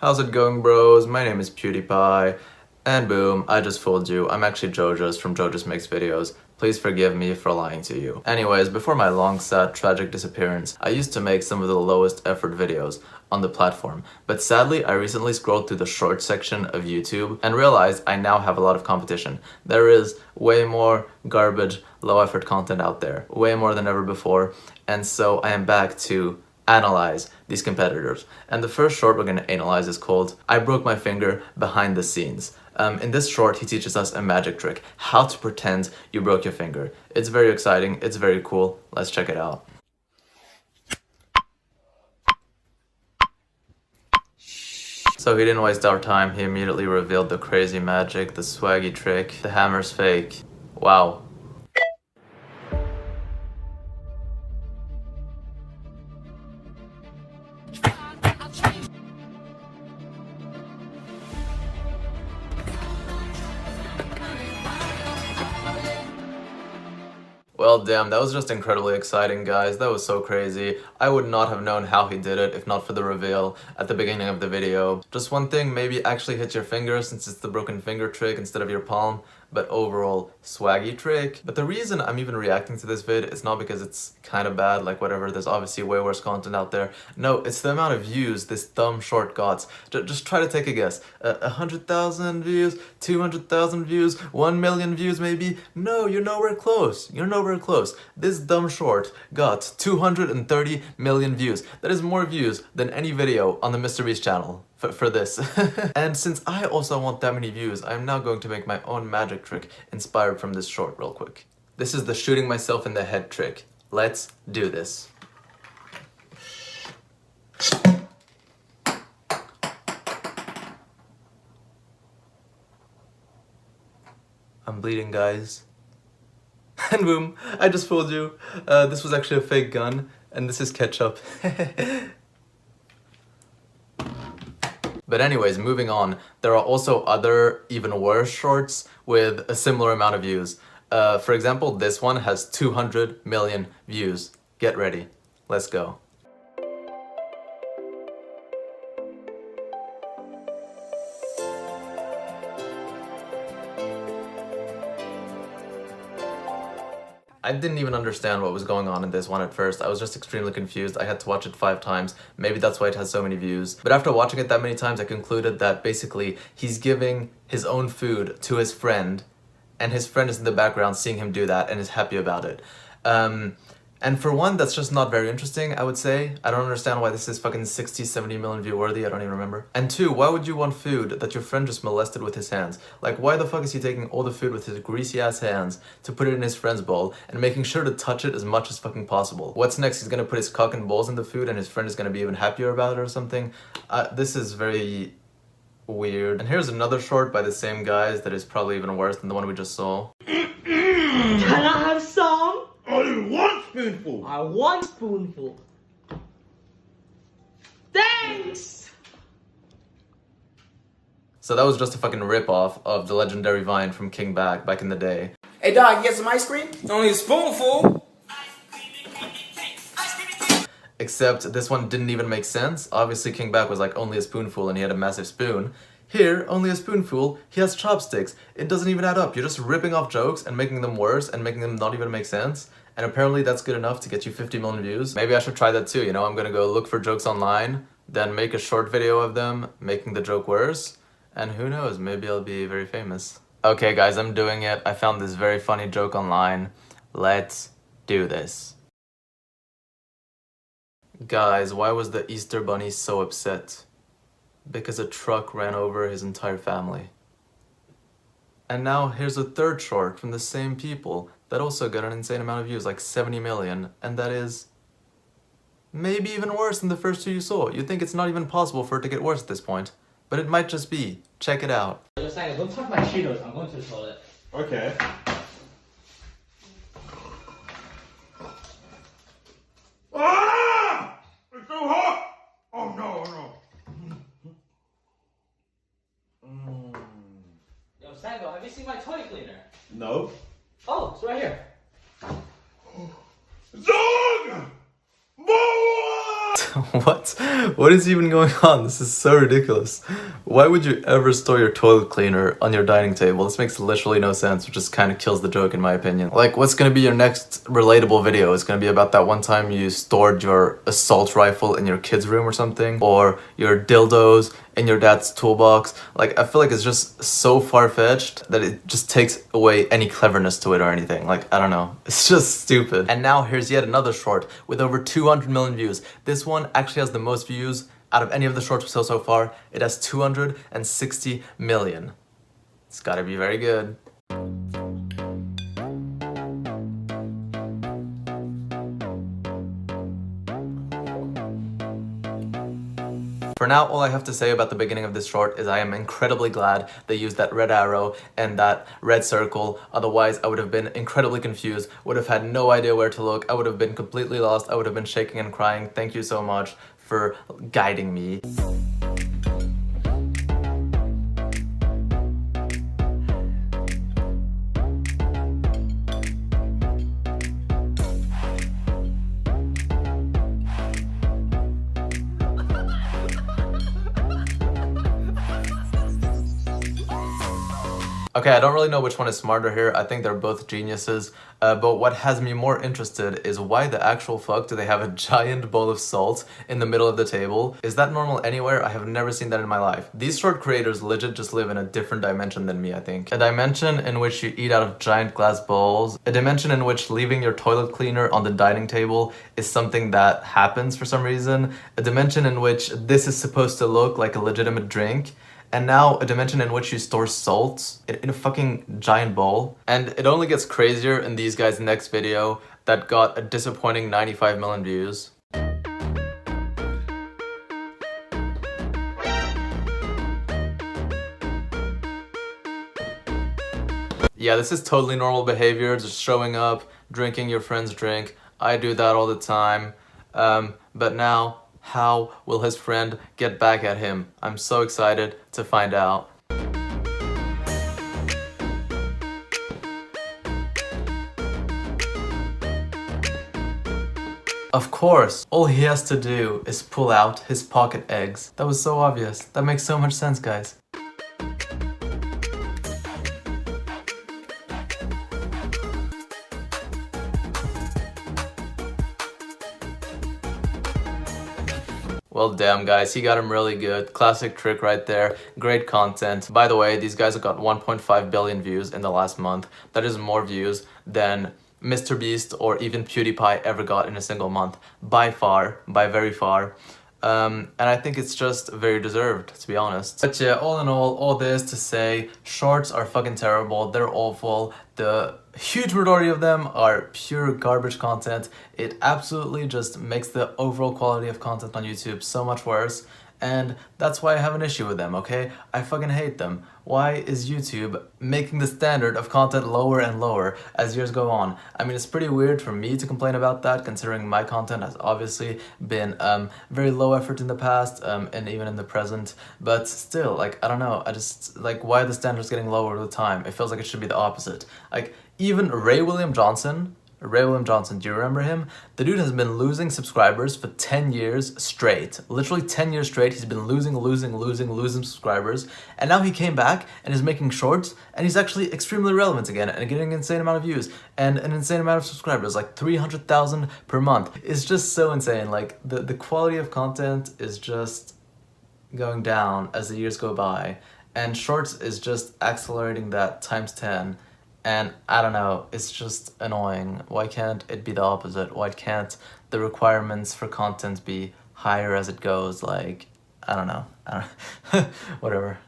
How's it going, bros? My name is PewDiePie, and boom, I just fooled you. I'm actually Jojas from Jojas Makes Videos. Please forgive me for lying to you. Anyways, before my long, sad, tragic disappearance, I used to make some of the lowest effort videos on the platform, but sadly, I recently scrolled through the short section of YouTube and realized I now have a lot of competition. There is way more garbage, low effort content out there, way more than ever before, and so I am back to analyze these competitors. And the first short we're going to analyze is called I Broke My Finger Behind the Scenes. In this short, he teaches us a magic trick, how to pretend you broke your finger. It's very exciting, it's very cool, let's check it out. So he didn't waste our time, he immediately revealed the crazy magic, the swaggy trick, the hammer's fake. Wow. Well, damn, that was just incredibly exciting, guys. That was so crazy. I would not have known how he did it if not for the reveal at the beginning of the video. Just one thing, maybe actually hit your finger since it's the broken finger trick instead of your palm, but overall, swaggy trick. But the reason I'm even reacting to this vid is not because it's kind of bad, like whatever, there's obviously way worse content out there. No, it's the amount of views this dumb short got. Just try to take a guess. 100,000 views, 200,000 views, 1 million views maybe? No, you're nowhere close. You're nowhere close. This dumb short got 230 million views. That is more views than any video on the MrBeast channel. For this. And since I also want that many views, I'm now going to make my own magic trick inspired from this short real quick. This is the shooting myself in the head trick. Let's do this. I'm bleeding, guys. And boom, I just fooled you. This was actually a fake gun, and this is ketchup. But anyways, moving on, there are also other even worse shorts with a similar amount of views. For example, this one has 200 million views. Get ready. Let's go. I didn't even understand what was going on in this one at first. I was just extremely confused. I had to watch it 5 times. Maybe that's why it has so many views. But after watching it that many times, I concluded that basically he's giving his own food to his friend, and his friend is in the background seeing him do that and is happy about it. And for one, that's just not very interesting, I would say. I don't understand why this is fucking 60, 70 million view worthy, I don't even remember. And 2, why would you want food that your friend just molested with his hands? Like, why the fuck is he taking all the food with his greasy ass hands to put it in his friend's bowl and making sure to touch it as much as fucking possible? What's next? He's gonna put his cock and balls in the food and his friend is gonna be even happier about it or something? This is very weird. And here's another short by the same guys that is probably even worse than the one we just saw. Can I have some? Only 1 spoonful. I want spoonful. Thanks! So that was just a fucking rip-off of the legendary Vine from King back in the day. Hey dog, you get some ice cream? Only a spoonful. Except this one didn't even make sense. Obviously King was like only a spoonful and he had a massive spoon. Here, only a spoonful, he has chopsticks. It doesn't even add up. You're just ripping off jokes and making them worse and making them not even make sense. And apparently that's good enough to get you 50 million views. Maybe I should try that too, you know? I'm gonna go look for jokes online, then make a short video of them, making the joke worse. And who knows, maybe I'll be very famous. Okay guys, I'm doing it. I found this very funny joke online. Let's do this. Guys, why was the Easter Bunny so upset? Because a truck ran over his entire family. And now here's a third short from the same people that also got an insane amount of views, like 70 million, and that is maybe even worse than the first 2 you saw. You'd think it's not even possible for it to get worse at this point, but it might just be. Check it out. Just saying, don't touch my Cheetos. I'm going to the toilet. Okay. Ah! It's so hot! Oh no, oh no. Yo, Sango, have you seen my toilet cleaner? No. Oh, it's right here. Zog! Boa! What? What is even going on? This is so ridiculous. Why would you ever store your toilet cleaner on your dining table? This makes literally no sense, which just kind of kills the joke in my opinion. Like, what's gonna be your next relatable video? It's gonna be about that one time you stored your assault rifle in your kid's room or something? Or your dildos in your dad's toolbox? Like, I feel like it's just so far-fetched that it just takes away any cleverness to it or anything. Like, I don't know. It's just stupid. And now here's yet another short with over 200 million views. This one actually has the most views out of any of the shorts we saw so far. It has 260 million. It's gotta be very good. For now, all I have to say about the beginning of this short is I am incredibly glad they used that red arrow and that red circle. Otherwise, I would have been incredibly confused, would have had no idea where to look, I would have been completely lost, I would have been shaking and crying. Thank you so much for guiding me. Okay, I don't really know which one is smarter here. I think they're both geniuses. But what has me more interested is why the actual fuck do they have a giant bowl of salt in the middle of the table? Is that normal anywhere? I have never seen that in my life. These short creators legit just live in a different dimension than me, I think. A dimension in which you eat out of giant glass bowls. A dimension in which leaving your toilet cleaner on the dining table is something that happens for some reason. A dimension in which this is supposed to look like a legitimate drink. And now a dimension in which you store salt in a fucking giant bowl. And it only gets crazier in these guys' next video that got a disappointing 95 million views. Yeah, this is totally normal behavior, just showing up, drinking your friend's drink. I do that all the time. But now, how will his friend get back at him? I'm so excited to find out. Of course, all he has to do is pull out his pocket eggs. That was so obvious. That makes so much sense, guys. Well, damn, guys, he got him really good. Classic trick right there. Great content. By the way, these guys have got 1.5 billion views in the last month. That is more views than Mr. Beast or even PewDiePie ever got in a single month. By far. By very far. And I think it's just very deserved, to be honest. But yeah, all in all this to say, shorts are fucking terrible. They're awful. The huge majority of them are pure garbage content. It absolutely just makes the overall quality of content on YouTube so much worse. And that's why I have an issue with them, okay? I fucking hate them. Why is YouTube making the standard of content lower and lower as years go on? I mean, it's pretty weird for me to complain about that, considering my content has obviously been very low effort in the past and even in the present. But still, like, I don't know. I just, like, why are the standards getting lower all the time? It feels like it should be the opposite. Like, even Ray William Johnson, do you remember him? The dude has been losing subscribers for 10 years straight. Literally 10 years straight, he's been losing subscribers. And now he came back and is making shorts, and he's actually extremely relevant again and getting an insane amount of views and an insane amount of subscribers, like 300,000 per month. It's just so insane. Like, the quality of content is just going down as the years go by, and shorts is just accelerating that times 10. And I don't know, it's just annoying. Why can't it be the opposite? Why can't the requirements for content be higher as it goes? Like, I don't know. Whatever.